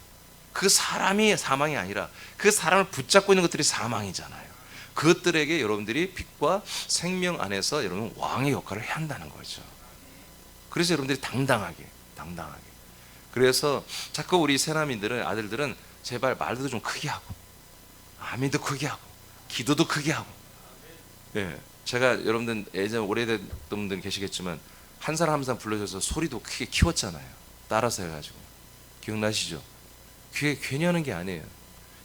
그 사람이 사망이 아니라 그 사람을 붙잡고 있는 것들이 사망이잖아요. 그것들에게 여러분들이 빛과 생명 안에서 여러분 왕의 역할을 해야 한다는 거죠. 그래서 여러분들이 당당하게 그래서 자꾸 우리 새남이들은, 아들들은 제발 말도 좀 크게 하고 아멘도 크게 하고 기도도 크게 하고. 예, 제가 여러분들 예전에 오래된 분들 계시겠지만 한 사람 한 사람 불러줘서 소리도 크게 키웠잖아요. 따라서 해가지고. 기억나시죠? 그게 괜히 하는 게 아니에요.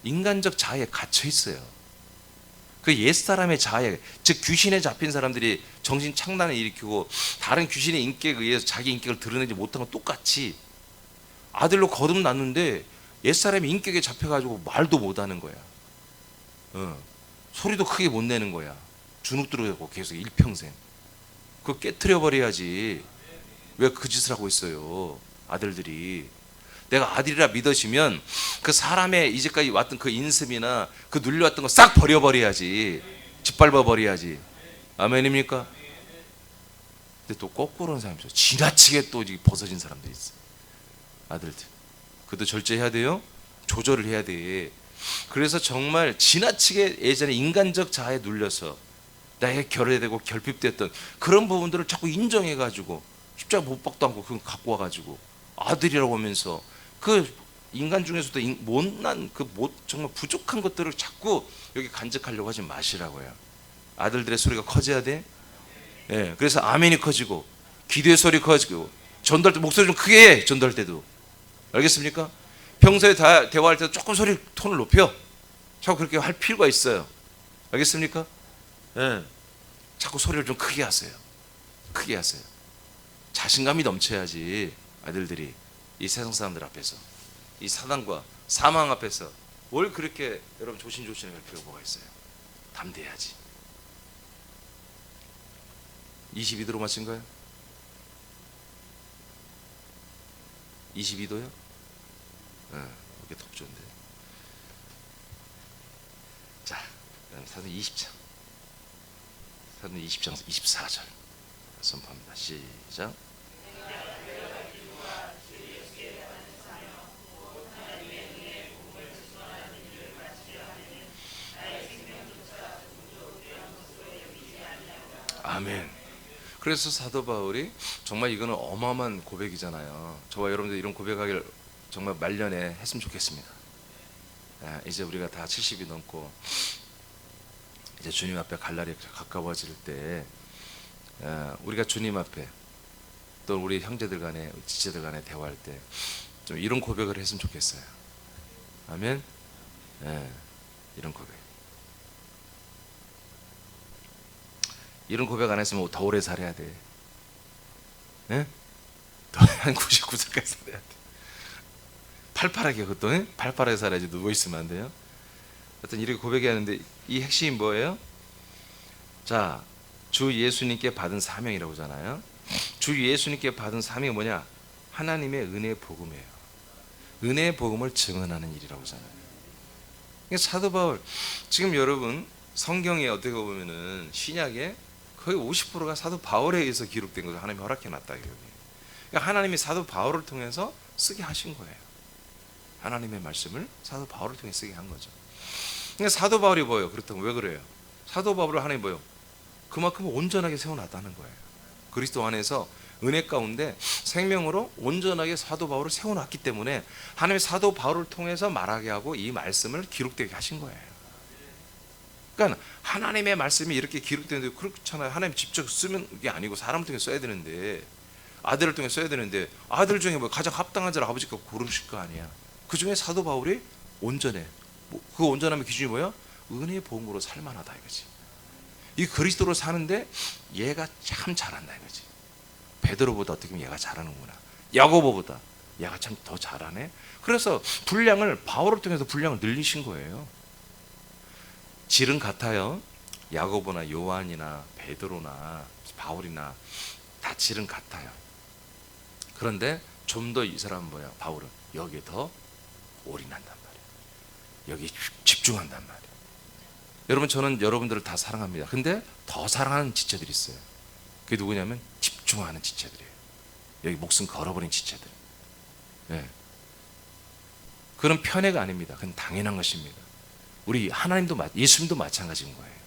인간적 자아에 갇혀 있어요. 그 옛사람의 자아에, 즉 귀신에 잡힌 사람들이 정신 착란을 일으키고 다른 귀신의 인격에 의해서 자기 인격을 드러내지 못한 건 똑같이 아들로 거듭났는데 옛사람의 인격에 잡혀가지고 말도 못하는 거야. 소리도 크게 못 내는 거야. 주눅 들어가고 계속 일평생. 그거 깨트려 버려야지. 왜 그 짓을 하고 있어요, 아들들이. 내가 아들이라 믿으시면 그 사람의 이제까지 왔던 그 인습이나 그 눌려왔던 거 싹 버려버려야지. 짓밟아 버려야지. 아멘입니까? 근데 또 거꾸로 하는 사람이 있어요. 지나치게 또 벗어진 사람들이 있어요, 아들들. 그것도 절제해야 돼요. 조절을 해야 돼. 그래서 정말 지나치게 예전에 인간적 자아에 눌려서 나에게 결여되고 결핍됐던 그런 부분들을 자꾸 인정해가지고 십자가 못 박도 않고 그걸 갖고 와가지고 아들이라고 하면서 그 인간 중에서도 못난 정말 부족한 것들을 자꾸 여기 간직하려고 하지 마시라고요. 아들들의 소리가 커져야 돼. 예, 그래서 아멘이 커지고 기도의 소리 커지고 전도할 때 목소리 좀 크게 해. 전도할 때도. 알겠습니까? 평소에 대화할 때도 조금 소리 톤을 높여. 자꾸 그렇게 할 필요가 있어요. 알겠습니까? 예, 자꾸 소리를 좀 크게 하세요. 크게 하세요. 자신감이 넘쳐야지 아들들이 이 세상 사람들 앞에서, 이 사단과 사망 앞에서 뭘 그렇게 여러분 조심조심 할 필요가 뭐가 있어요. 담대해야지. 22도로 마신 거예요? 22도요? 이게 덥죠인데. 자, 그다음 사도행 20장. 사도행 20장 24절 선포합니다. 시작. 아멘. 그래서 사도 바울이 정말 이거는 어마어마한 고백이잖아요. 저와 여러분들 이런 고백하기를 정말 말년에 했으면 좋겠습니다. 이제 우리가 다 70이 넘고 이제 주님 앞에 갈 날이 가까워질 때 우리가 주님 앞에 또 우리 형제들 간에 지체들 간에 대화할 때 좀 이런 고백을 했으면 좋겠어요. 아멘. 이런 고백. 이런 고백 안 했으면 더 오래 살아야 돼. 한 99살까지 살아야 돼. 팔팔하게, 그것도 팔팔하게 살아야지. 누워있으면 안 돼요. 하여튼 이렇게 고백해야 하는데 이 핵심이 뭐예요? 자, 주 예수님께 받은 사명이라고 하잖아요. 주 예수님께 받은 사명이 뭐냐? 하나님의 은혜의 복음이에요. 은혜의 복음을 증언하는 일이라고 하잖아요. 사도 바울, 지금 여러분 성경에 어떻게 보면은 신약에 거의 50%가 사도 바울에 의해서 기록된 거죠. 하나님이 허락해 놨다. 그러니까 하나님이 사도 바울을 통해서 쓰게 하신 거예요. 하나님의 말씀을 사도 바울을 통해 쓰게 한 거죠. 그러니까 사도 바울이 뭐예요? 그렇다면 왜 그래요? 사도 바울을 하나님이 뭐예요? 그만큼 온전하게 세워놨다는 거예요. 그리스도 안에서 은혜 가운데 생명으로 온전하게 사도 바울을 세워놨기 때문에 하나님이 사도 바울을 통해서 말하게 하고 이 말씀을 기록되게 하신 거예요. 그러니까 하나님의 말씀이 이렇게 기록되는데 그렇잖아요. 하나님 직접 쓰는 게 아니고 사람을 통해 써야 되는데, 아들을 통해 써야 되는데, 아들 중에 뭐 가장 합당한 자를 아버지가 고르실 거 아니야. 그 중에 사도 바울이 온전해. 그 온전함의 기준이 뭐야? 은혜의 복음으로 살만하다 이거지. 이 그리스도로 사는데 얘가 참 잘한다 이거지. 베드로보다 어떻게 보면 얘가 잘하는구나. 야고보보다 얘가 참 더 잘하네. 그래서 분량을 바울을 통해서 분량을 늘리신 거예요. 질은 같아요. 야고보나 요한이나 베드로나 바울이나 다 질은 같아요. 그런데 좀 더 이 사람은 뭐야? 바울은 여기에 더 올인한단 말이에요. 여기 집중한단 말이에요. 여러분, 저는 여러분들을 다 사랑합니다. 근데 더 사랑하는 지체들이 있어요. 그게 누구냐면 집중하는 지체들이에요. 여기 목숨 걸어버린 지체들. 그런 편애가 아닙니다. 그건 당연한 것입니다. 우리 하나님도 예수님도 마찬가지인 거예요.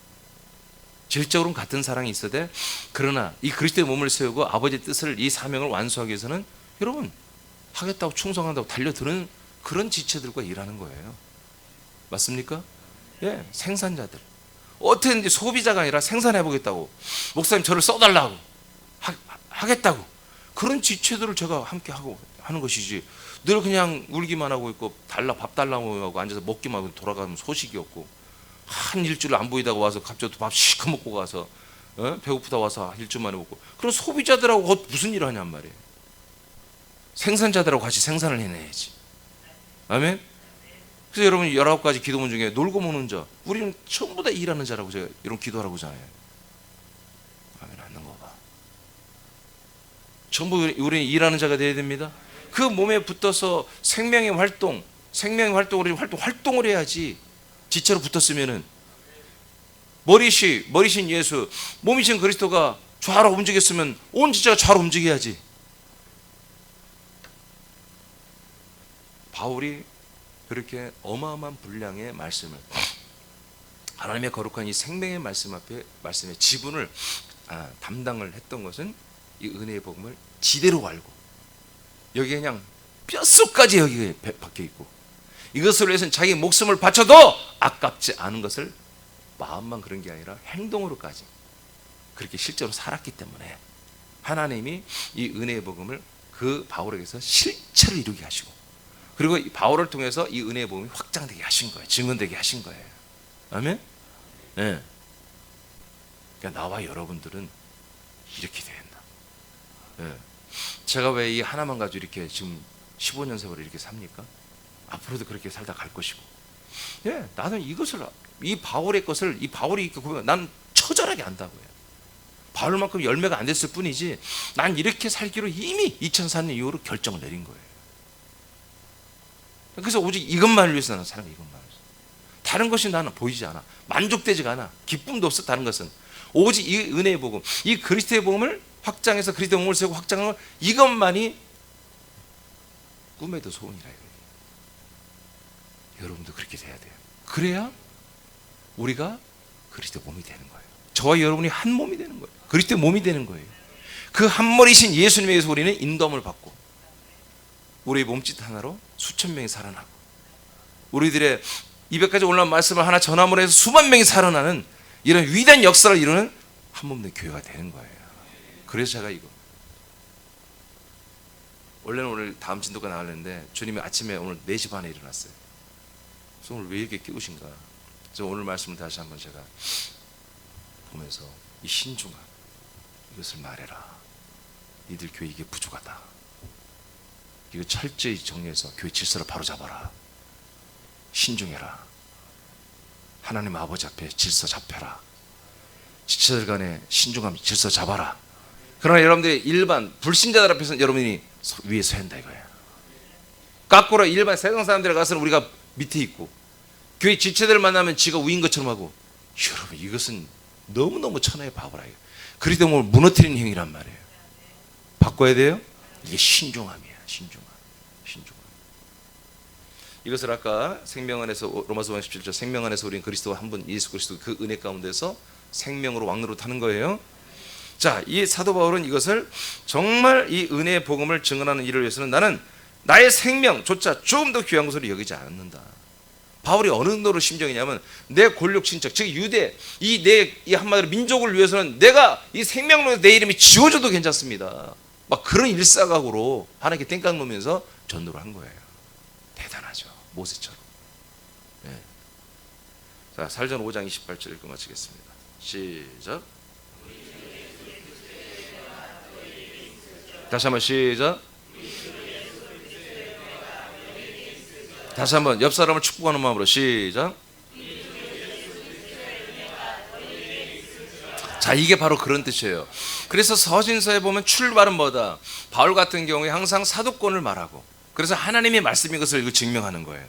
질적으로는 같은 사랑이 있어야 돼. 그러나 이 그리스도의 몸을 세우고 아버지의 뜻을, 이 사명을 완수하기 위해서는 여러분 하겠다고 충성한다고 달려드는 그런 지체들과 일하는 거예요. 맞습니까? 예, 생산자들. 어떻게든지 소비자가 아니라 생산해보겠다고, 목사님 저를 써달라고 하겠다고, 그런 지체들을 제가 함께 하고 하는 것이지, 늘 그냥 울기만 하고 있고 밥 달라고 하고 앉아서 먹기만 하고 돌아가면 소식이 없고, 한 일주일 안 보이다가 와서 갑자기 밥 시커 먹고 가서 배고프다 와서 일주일 만에 먹고, 그럼 소비자들하고 무슨 일을 하냔 말이에요. 생산자들하고 같이 생산을 해내야지. 아멘. 그래서 여러분 19가지 기도문 중에 놀고 먹는 자, 우리는 전부 다 일하는 자라고 제가 이런 기도하라고 하잖아요. 아멘. 않는 거 봐. 전부 우리는 일하는 자가 되어야 됩니다. 그 몸에 붙어서 생명의 활동을 활동을 해야지. 지체로 붙었으면은 머리신 예수, 몸이신 그리스도가 좌로 움직였으면 온 지체가 좌로 움직여야지. 바울이 그렇게 어마어마한 분량의 말씀을, 하나님의 거룩한 이 생명의 말씀 앞에, 말씀의 지분을 담당을 했던 것은 이 은혜의 복음을 지대로 알고, 여기 그냥 뼛속까지 여기에 박혀 있고, 이것을 위해서는 자기 목숨을 바쳐도 아깝지 않은 것을 마음만 그런 게 아니라 행동으로까지 그렇게 실제로 살았기 때문에 하나님이 이 은혜의 복음을 그 바울에게서 실체를 이루게 하시고, 그리고 이 바울을 통해서 이 은혜의 복음이 확장되게 하신 거예요. 증언되게 하신 거예요. 아멘? 네. 그러니까 나와 여러분들은 이렇게 돼야 된다. 네. 제가 왜 이 하나만 가지고 이렇게 지금 15년 세월을 이렇게 삽니까? 앞으로도 그렇게 살다 갈 것이고, 예, 나는 이것을, 이 바울의 것을, 이 바울이 이렇게 보면 난 처절하게 안다고요. 바울만큼 열매가 안 됐을 뿐이지 난 이렇게 살기로 이미 2004년 이후로 결정을 내린 거예요. 그래서 오직 이것만을 위해서 나는 사는 거예요. 이것만을 위해서. 다른 것이 나는 보이지 않아. 만족되지가 않아. 기쁨도 없어. 다른 것은 오직 이 은혜의 복음, 이 그리스도의 복음을 확장해서 그리스도의 몸을 세우고 확장하는 이것만이 꿈에도 소원이라 이거예요. 여러분도 그렇게 돼야 돼요. 그래야 우리가 그리스도의 몸이 되는 거예요. 저와 여러분이 한 몸이 되는 거예요. 그리스도의 몸이 되는 거예요. 그 한 머리신 예수님에 의해서 우리는 인도함을 받고, 우리의 몸짓 하나로 수천 명이 살아나고, 우리들의 200가지 올라온 말씀을 하나 전함으로 해서 수만 명이 살아나는 이런 위대한 역사를 이루는 한 몸된 교회가 되는 거예요. 그래서 제가 이거 원래는 오늘 다음 진도가 나가려는데 주님이 아침에 오늘 4시 반에 일어났어요. 그래서 오늘 왜 이렇게 깨우신가. 그래서 오늘 말씀을 다시 한번 제가 보면서 이 신중함, 이것을 말해라. 니들 교회 이게 부족하다. 이거 철저히 정리해서 교회 질서를 바로잡아라. 신중해라. 하나님 아버지 앞에 질서 잡혀라. 지체들 간에 신중함, 질서 잡아라. 그러나 여러분들이 일반 불신자들 앞에서는 여러분이 위에 서야 한다 이거예요. 거꾸로 일반 세상 사람들 가서는 우리가 밑에 있고, 교회 지체들을 만나면 지가 위인 것처럼 하고, 여러분 이것은 너무너무 천하의 바보라. 그리스도 몸을 무너뜨리는 행위란 말이에요. 바꿔야 돼요. 이게 신중함이야. 신중함. 이것을 아까 생명 안에서, 로마서 5장 17절, 생명 안에서 우리는 그리스도와 한 분 예수 그리스도 그 은혜 가운데서 생명으로 왕노로 타는 거예요. 자, 이 사도 바울은 이것을 정말 이 은혜의 복음을 증언하는 일을 위해서는 나는 나의 생명조차 조금 더 귀한 것으로 여기지 않는다. 바울이 어느 정도로 심정이냐면, 내 권력 친척, 즉 유대, 이 한마디로 민족을 위해서는 내가 이 생명으로 내 이름이 지워져도 괜찮습니다. 막 그런 일사각오로 하나님께 땡깡 놓으면서 전도를 한 거예요. 대단하죠. 모세처럼. 네. 자, 살전 5장 28절 읽고 마치겠습니다. 시작. 다시 한번 시작. 다시 한번 옆 사람을 축복하는 마음으로 시작. 자, 이게 바로 그런 뜻이에요. 그래서 서신서에 보면 출발은 뭐다? 바울 같은 경우에 항상 사도권을 말하고, 그래서 하나님의 말씀인 것을 증명하는 거예요.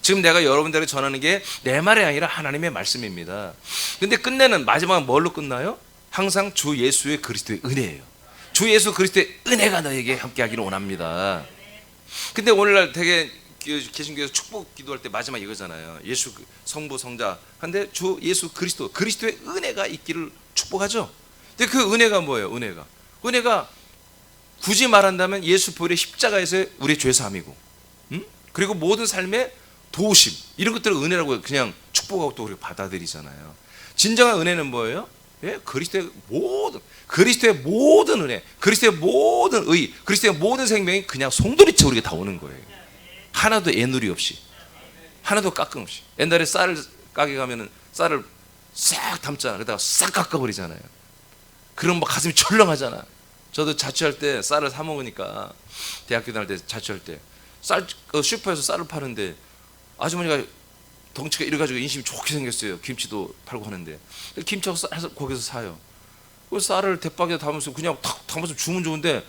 지금 내가 여러분들에게 전하는 게 내 말이 아니라 하나님의 말씀입니다. 근데 끝내는 마지막은 뭘로 끝나요? 항상 주 예수의 그리스도의 은혜예요. 주 예수 그리스도의 은혜가 너에게 함께하기를 원합니다. 근데 오늘날 되게 개신교에서 축복 기도할 때 마지막 이거잖아요. 예수 성부 성자. 근데 주 예수 그리스도의 은혜가 있기를 축복하죠. 근데 그 은혜가 뭐예요? 은혜가 굳이 말한다면 예수 보혈의 십자가에서 우리의 죄 사함이고, 그리고 모든 삶의 도우심, 이런 것들을 은혜라고 그냥 축복하고 또 우리가 받아들이잖아요. 진정한 은혜는 뭐예요? 예? 그리스도의 모든 은혜, 그리스도의 모든 의, 그리스도의 모든 생명이 그냥 송두리째 우리가 다 오는 거예요. 하나도 애누리 없이, 하나도 깎음 없이. 옛날에 쌀을 가게 가면은 쌀을 싹 담잖아. 그러다가 싹 깎아버리잖아요. 그럼 막 가슴이 철렁하잖아. 저도 자취할 때 쌀을 사 먹으니까, 대학교 다닐 때 자취할 때 슈퍼에서 쌀을 파는데 아주머니가 덩치가 이래가지고 인심이 좋게 생겼어요. 김치도 팔고 하는데 김치하고 쌀 거기서 사요. 그 쌀을 대박에다 담으면서 그냥 탁 담아서 주면 좋은데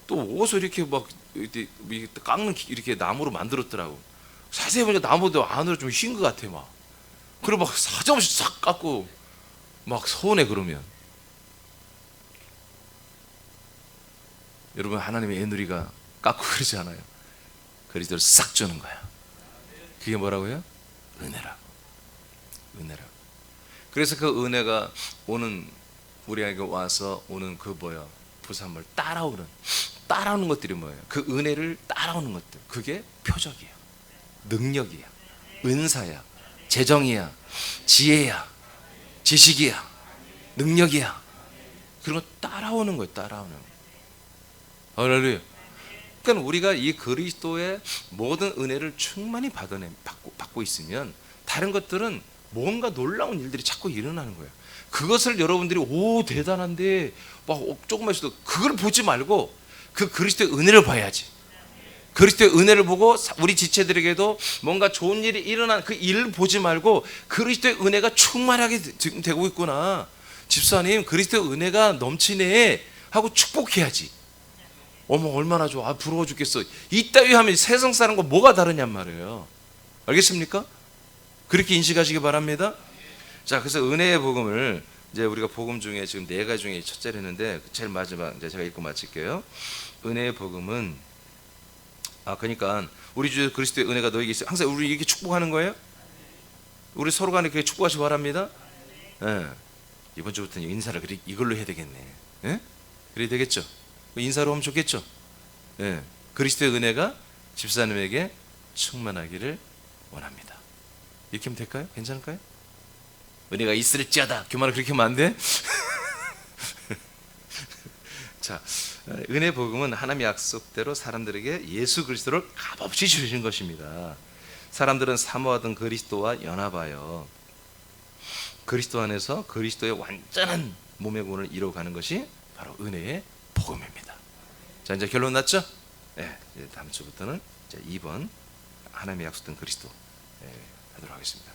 또 어디서 이렇게 막 깎는 이렇게 나무로 만들었더라고. 자세히 보니까 나무도 안으로 좀 흰 것 같아 막. 그리고 막 사정없이 싹 깎고 막 서운해. 그러면 여러분, 하나님의 애누리가 깎고 그러지 않아요. 그리스도를 싹 주는 거야. 그게 뭐라고요? 은혜라고. 은혜라고. 그래서 그 은혜가 오는, 우리에게 와서 오는 그 부산물 따라오는 것들이 뭐예요? 그 은혜를 따라오는 것들, 그게 표적이야, 능력이야, 은사야, 재정이야, 지혜야, 지식이야, 능력이야. 그런 거 따라오는 거예요. 따라오는 거. 할렐루야. 그러니까 우리가 이 그리스도의 모든 은혜를 충만히 받고 있으면 다른 것들은 뭔가 놀라운 일들이 자꾸 일어나는 거예요. 그것을 여러분들이 오 대단한데 막 조금만 있어도 그걸 보지 말고 그 그리스도의 은혜를 봐야지. 그리스도의 은혜를 보고 우리 지체들에게도 뭔가 좋은 일이 일어난 그 일을 보지 말고 그리스도의 은혜가 충만하게 지금 되고 있구나, 집사님 그리스도의 은혜가 넘치네 하고 축복해야지. 어머 얼마나 좋아, 부러워 죽겠어. 이따위 하면 세상 사람과 뭐가 다르냔 말이에요. 알겠습니까? 그렇게 인식하시기 바랍니다. 자, 그래서 은혜의 복음을 이제 우리가 복음 중에 지금 4가지 중에 첫째를 했는데 제일 마지막 이제 제가 읽고 마칠게요. 은혜의 복음은 그러니까 우리 주 그리스도의 은혜가 너에게 있어요. 항상 우리 이렇게 축복하는 거예요. 우리 서로 간에 그렇게 축복하시기 바랍니다. 예. 이번 주부터는 인사를 이걸로 해야 되겠네. 예? 그래야 되겠죠. 인사로 하면 좋겠죠. 예. 그리스도의 은혜가 집사님에게 충만하기를 원합니다. 이렇게 하면 될까요? 괜찮을까요? 은혜가 있을지어다. 교만을 그렇게 하면 안 돼? 자, 은혜 복음은 하나님의 약속대로 사람들에게 예수 그리스도를 값없이 주신 것입니다. 사람들은 사모하던 그리스도와 연합하여 그리스도 안에서 그리스도의 완전한 몸의 구원을 이루어가는 것이 바로 은혜의 복음입니다. 자, 이제 결론 났죠? 네, 이제 다음 주부터는 이제 2번 하나님의 약속된 그리스도 하도록 하겠습니다.